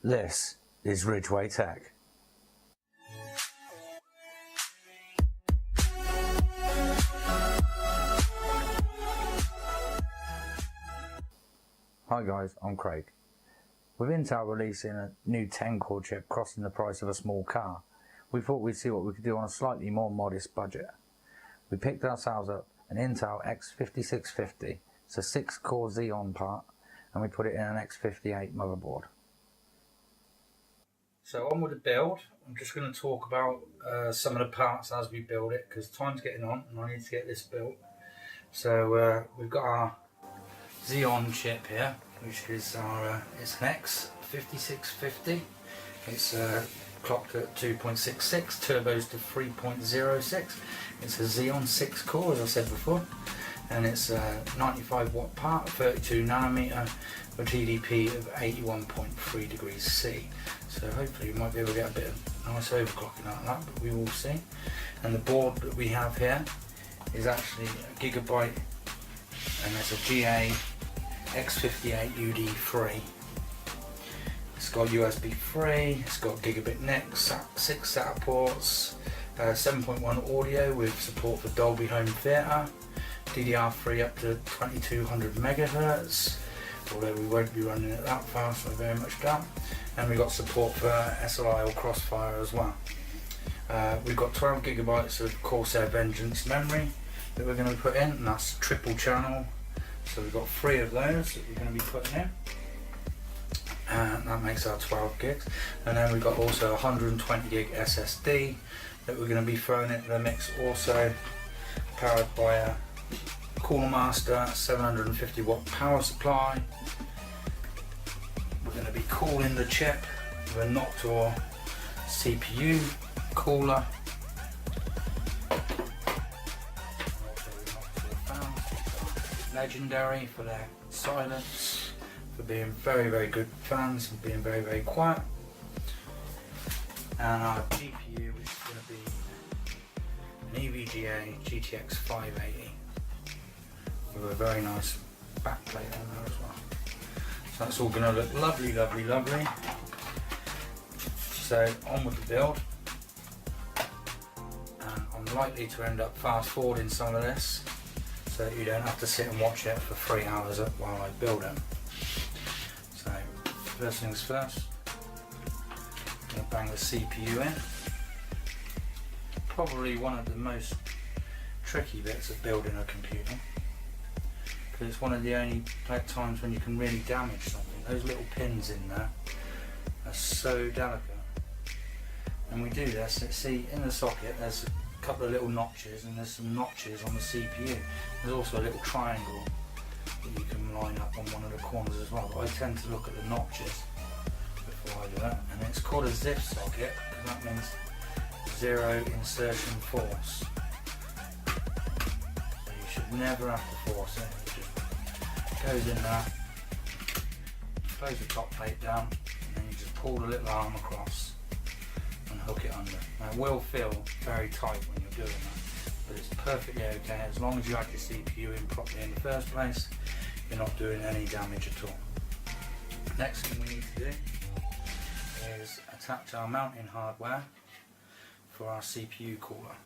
This is Ridgeway Tech. Hi guys, I'm Craig. With Intel releasing a new 10-core chip costing the price of a small car, we thought we'd see what we could do on a slightly more modest budget. We picked ourselves up an Intel X5650, it's a 6-core Xeon part, and we put it in an X58 motherboard. So on with the build. I'm just going to talk about some of the parts as we build it, because time's getting on and I need to get this built. So we've got our Xeon chip here, which is our it's an X5650. It's clocked at 2.66, turbos to 3.06. It's a Xeon 6 core, as I said before, and it's a 95 watt part, 32 nanometer, with TDP of 81.3 degrees C. So hopefully we might be able to get a bit of nice overclocking out of that, but we will see. And the board that we have here is actually a Gigabyte, and it's a GA-X58 It's got USB 3, it's got Gigabit NICs, 6 SATA ports, 7.1 audio with support for Dolby Home Theatre, DDR3 up to 2200 megahertz, although we won't be running it that fast, so very much doubt. And we've got support for SLI or Crossfire as well. We've got 12 gigabytes of Corsair Vengeance memory that we're going to put in, and that's triple channel. So we've got 3 of those that we're going to be putting in, and that makes our 12 gigs. And then we've got also 120 gig SSD that we're going to be throwing into the mix, also powered by a Cooler Master 750 watt power supply. We're going to be cooling the chip with a Noctua CPU cooler. Legendary for their silence, for being very good fans and being very quiet. And our GPU, which is going to be an EVGA GTX 580 with a very nice backplate on there as well. So that's all going to look lovely. So on with the build. And I'm likely to end up fast forwarding some of this, so that you don't have to sit and watch it for 3 hours while I build it. So first things first, I'm going to bang the CPU in. Probably one of the most tricky bits of building a computer, because it's one of the only times when you can really damage something. Those little pins in there are so delicate. And we do this, see in the socket there's a couple of little notches, and there's some notches on the CPU. There's also a little triangle that you can line up on one of the corners as well, but I tend to look at the notches before I do that. And it's called a zip socket because that means zero insertion force. So you should never have to force it. It just goes in there, close the top plate down, and then you just pull the little arm across and hook it under. Now it will feel very tight when you're doing that, but it's perfectly okay as long as you have your CPU in properly in the first place. You're not doing any damage at all. Next thing we need to do is attach our mounting hardware for our CPU cooler.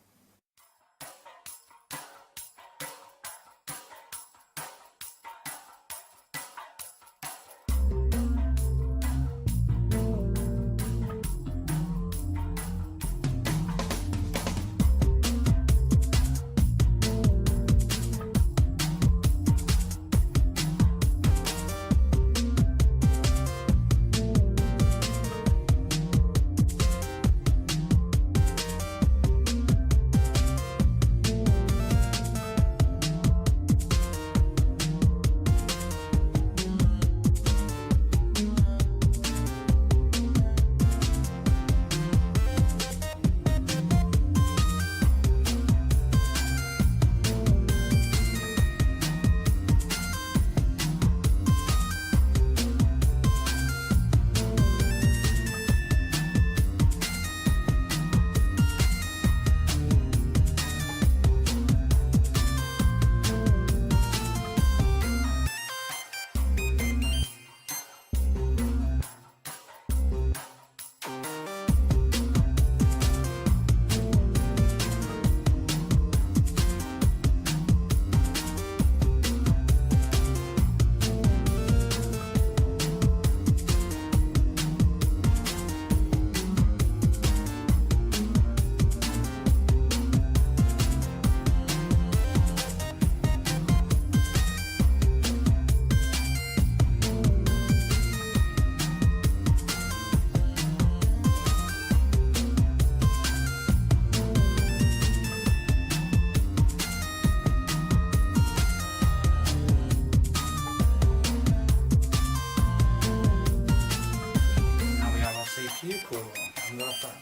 cool. I love that.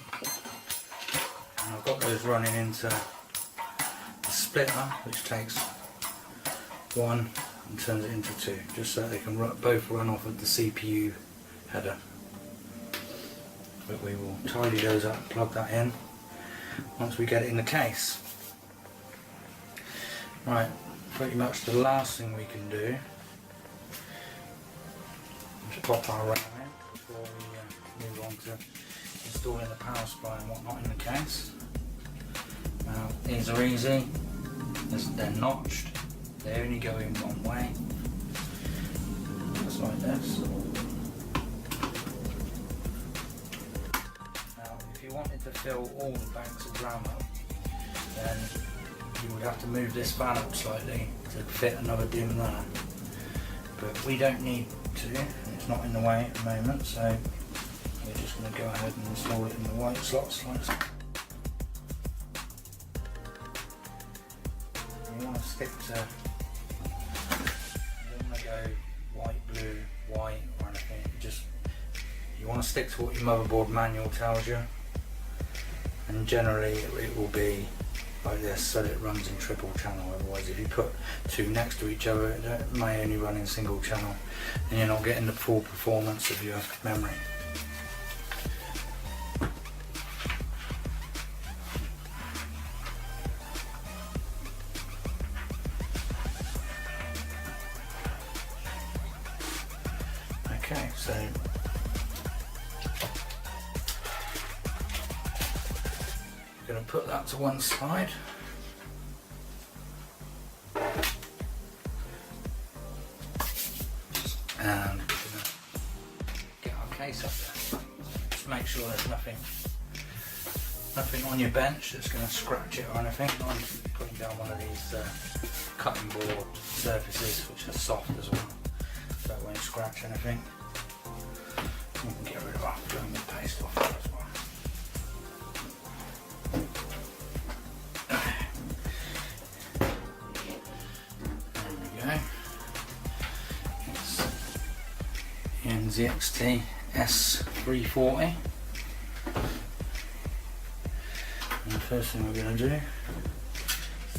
And I've got those running into the splitter, which takes one and turns it into two, just so they can both run off of the CPU header. But we will tidy those up, plug that in once we get it in the case. Right, pretty much the last thing we can do is pop our RAM in before we move on to installing the power supply and whatnot in the case. Now these are easy, they're notched, they only go in one way, just like this. Now if you wanted to fill all the banks of RAM up, then you would have to move this fan up slightly to fit another DIMM there. But we don't need to, it's not in the way at the moment, so we're just going to go ahead and install it in the white slots like so. You want to stick to, you don't want to go white, blue, white or anything, you want to stick to what your motherboard manual tells you, and generally it will be like this so that it runs in triple channel. Otherwise if you put two next to each other it may only run in single channel and you're not getting the full performance of your memory. Okay, so I'm going to put that to one side. And we're going to get our case up there. Just make sure there's nothing on your bench that's going to scratch it or anything. I'm putting down one of these cutting board surfaces which are soft as well, so it won't scratch anything. We can get rid of our film and paste off there as well. NZXT S340. And the first thing we're going to do is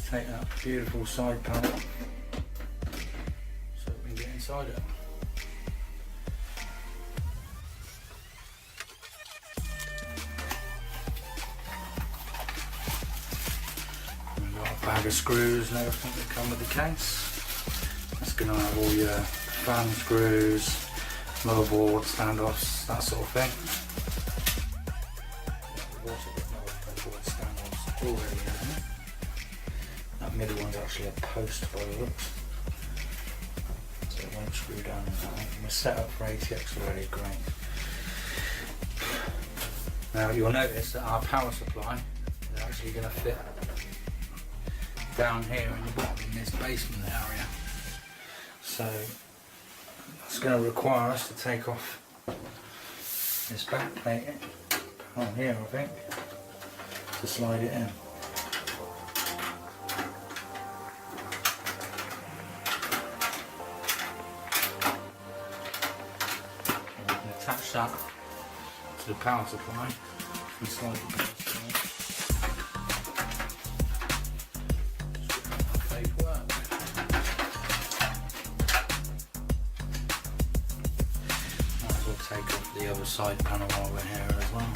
take that beautiful side panel so we can get inside it. We've got a bag of screws and everything that come with the case. That's going to have all your fan screws, motherboard, standoffs, that sort of thing. We've also got motherboard standoffs already in there. That middle one's actually a post by the looks, so it won't screw down in that one. We're set up for ATX already, great. Now you'll notice that our power supply is actually going to fit down here in the bottom in this basement area. So it's going to require us to take off this back plate on here, I think, to slide it in. And we can attach that to the power supply and slide it in. Take off the other side panel while we're here as well.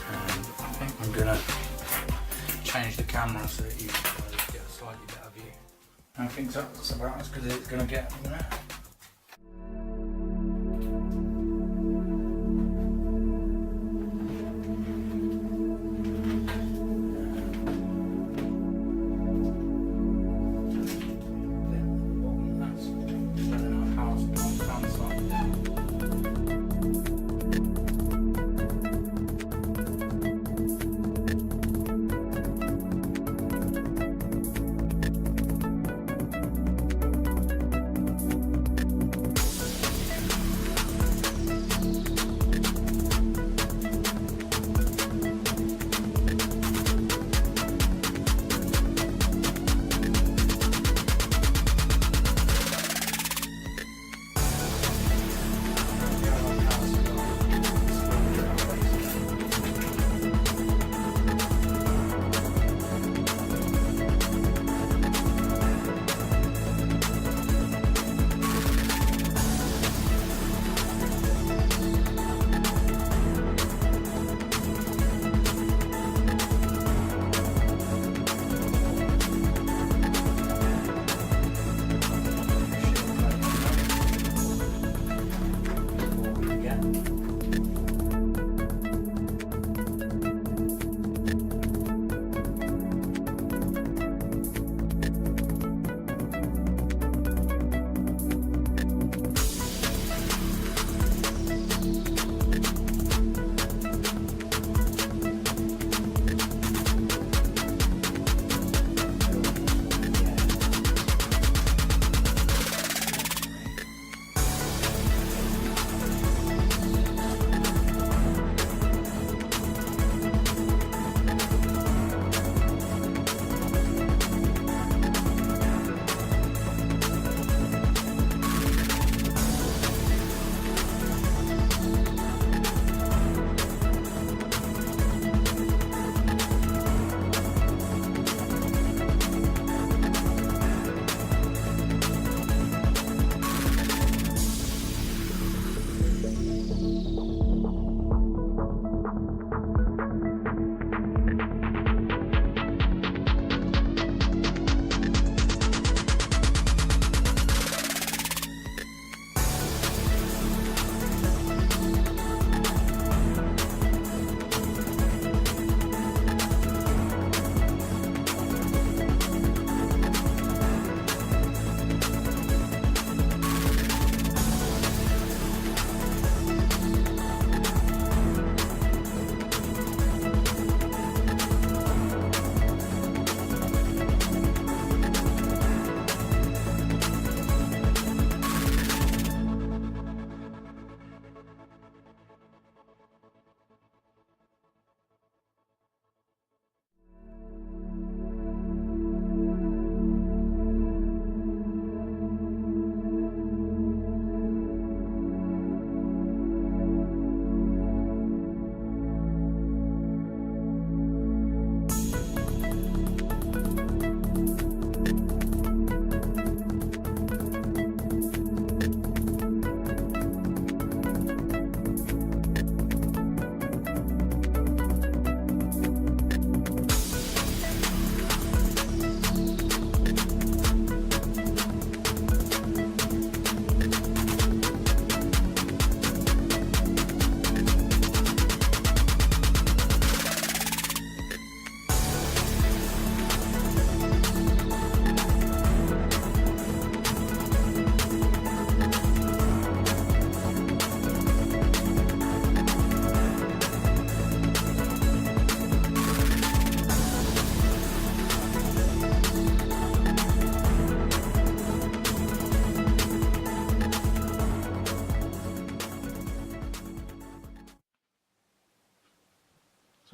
And I think I'm going to change the camera so that you get a slightly better view. I think that's about as good as it's going to get from there.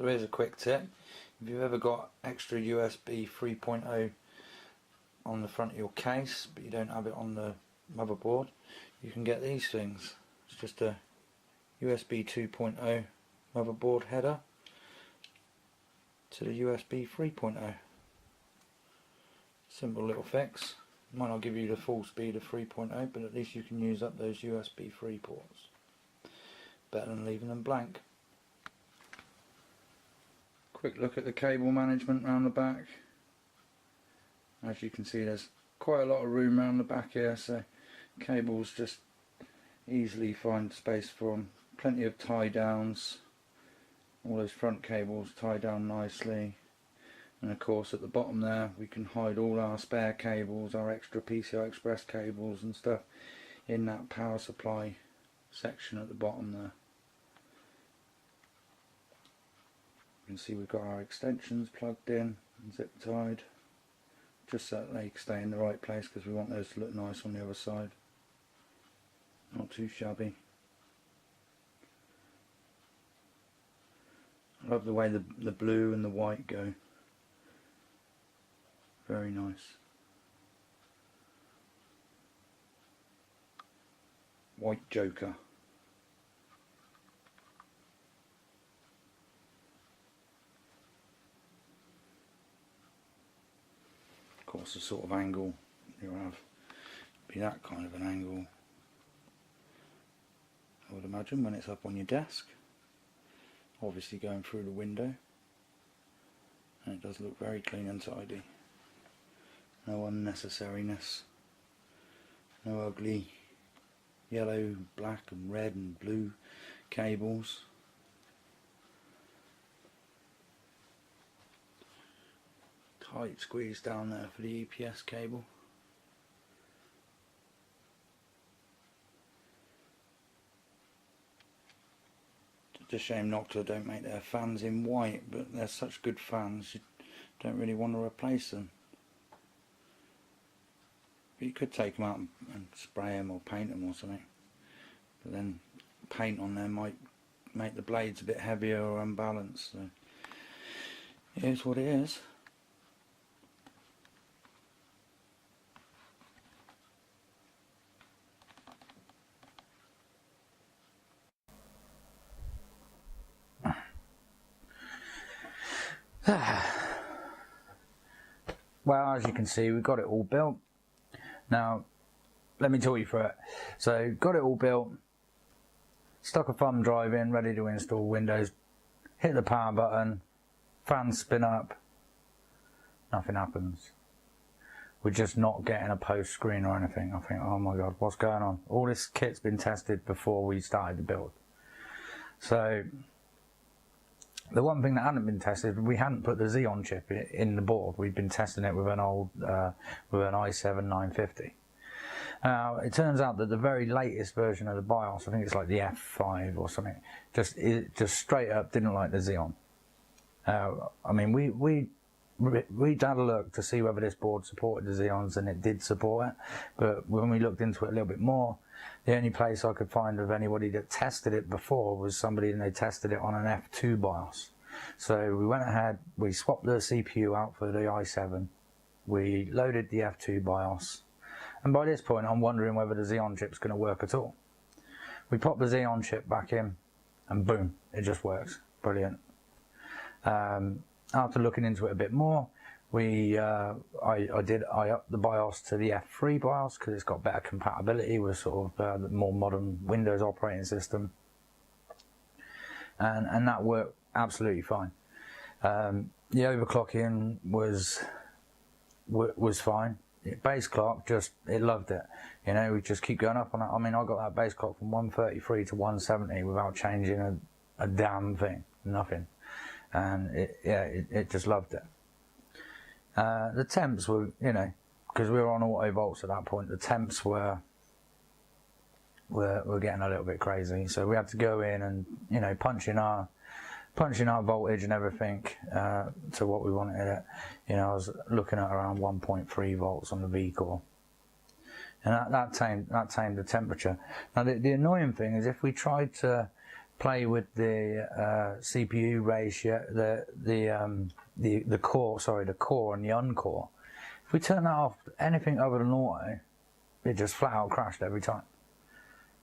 here's a quick tip. If you've ever got extra USB 3.0 on the front of your case but you don't have it on the motherboard, you can get these things. It's just a USB 2.0 motherboard header to the USB 3.0. Simple little fix. Might not give you the full speed of 3.0, but at least you can use up those USB 3 ports. Better than leaving them blank. Quick look at the cable management around the back. As you can see, there's quite a lot of room around the back here, so cables just easily find space for them. Plenty of tie downs. All those front cables tie down nicely. And of course at the bottom there we can hide all our spare cables, our extra PCI Express cables and stuff in that power supply section at the bottom there. You can see we've got our extensions plugged in and zip tied, just so that they stay in the right place, because we want those to look nice on the other side. Not too shabby. I love the way the blue and the white go. Very nice. White Joker. Of course, the sort of angle you have be that kind of an angle, I would imagine, when it's up on your desk. Obviously going through the window. And it does look very clean and tidy. No unnecessariness, no ugly yellow, black and red and blue cables. Tight squeeze down there for the EPS cable. It's a shame Noctua don't make their fans in white, but they're such good fans you don't really want to replace them. But you could take them out and spray them or paint them or something, but then paint on them might make the blades a bit heavier or unbalanced, so it is what it is. Well, as you can see, we've got it all built. Now, let me talk you through it. So, got it all built, stuck a thumb drive in, ready to install Windows, hit the power button, fans spin up, nothing happens. We're just not getting a post screen or anything. I think, oh my god, what's going on? All this kit's been tested before we started the build. So, the one thing that hadn't been tested, we hadn't put the Xeon chip in the board. We'd been testing it with an old, with an i7-950. Now, it turns out that the very latest version of the BIOS, I think it's like the F5 or something, just straight up didn't like the Xeon. I mean, we'd had a look to see whether this board supported the Xeons, and it did support it. But when we looked into it a little bit more, the only place I could find of anybody that tested it before was somebody, and they tested it on an F2 BIOS. So we went ahead, we swapped the CPU out for the i7, we loaded the F2 BIOS, and by this point I'm wondering whether the Xeon chip's going to work at all. We popped the Xeon chip back in, and boom, it just works. Brilliant. After looking into it a bit more, I upped the BIOS to the F3 BIOS because it's got better compatibility with sort of the more modern Windows operating system, and that worked absolutely fine. The overclocking was fine. Base clock, it loved it. You know, we just keep going up on it. I mean, I got that base clock from 133 to 170 without changing a damn thing, nothing, and it just loved it. The temps were, you know, because we were on auto volts at that point, the temps were getting a little bit crazy. So we had to go in and, you know, punch in our voltage and everything to what we wanted it. You know, I was looking at around 1.3 volts on the V core, and that tamed the temperature. Now the annoying thing is, if we tried to play with the CPU ratio, the core, sorry, the core and the uncore. If we turn that off, anything other than auto, it just flat out crashed every time.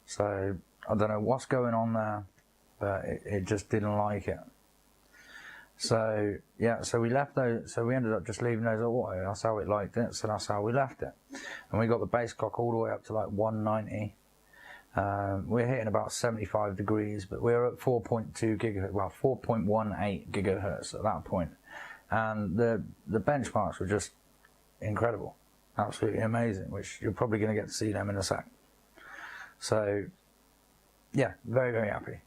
So I don't know what's going on there, but it just didn't like it. So yeah, so we left those, so we ended up just leaving those at auto. That's how it liked it, so that's how we left it. And we got the base clock all the way up to like 190. We're hitting about 75 degrees, but we're at 4.2 gigahertz, well 4.18 gigahertz at that point. And the benchmarks were just incredible, absolutely amazing, which you're probably going to get to see them in a sec. So yeah, very, very happy.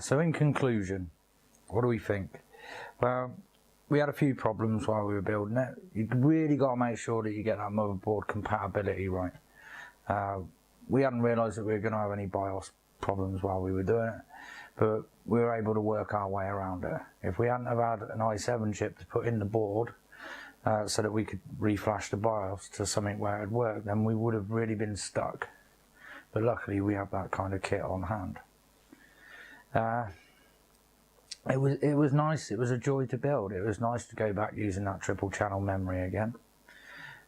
So in conclusion, what do we think? Well, we had a few problems while we were building it. You really got to make sure that you get that motherboard compatibility right. We hadn't realised that we were going to have any BIOS problems while we were doing it, but we were able to work our way around it. If we hadn't have had an i7 chip to put in the board so that we could reflash the BIOS to something where it worked, then we would have really been stuck. But luckily we have that kind of kit on hand. It was nice. It was a joy to build. It was nice to go back using that triple channel memory again,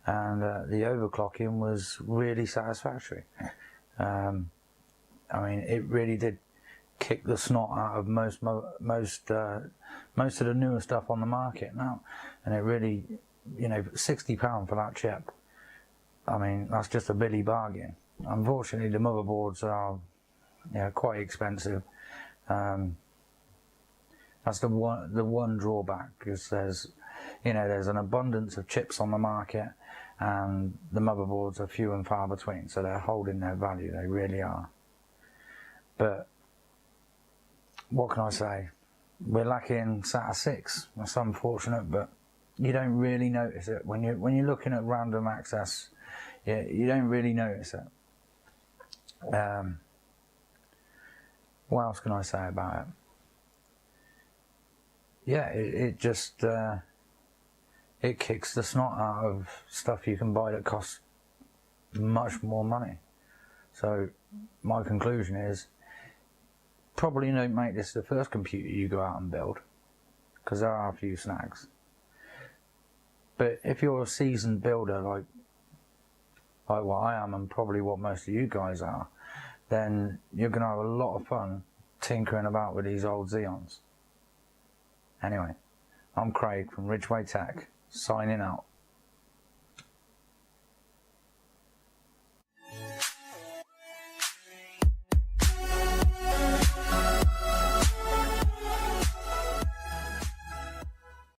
and the overclocking was really satisfactory. I mean, it really did kick the snot out of most of the newer stuff on the market now, and it really, you know, £60 for that chip. I mean, that's just a billy bargain. Unfortunately, the motherboards are, you know, quite expensive. That's the one drawback, because there's an abundance of chips on the market, and the motherboards are few and far between, so they're holding their value. They really are. But what can I say? We're lacking SATA 6. That's unfortunate, but you don't really notice it when you're looking at random access. Yeah, you don't really notice it. What else can I say about it? Yeah, it just it kicks the snot out of stuff you can buy that costs much more money. So my conclusion is, probably don't make this the first computer you go out and build, because there are a few snags. But if you're a seasoned builder like what I am, and probably what most of you guys are, then you're going to have a lot of fun tinkering about with these old Xeons. Anyway, I'm Craig from Ridgeway Tech, signing out.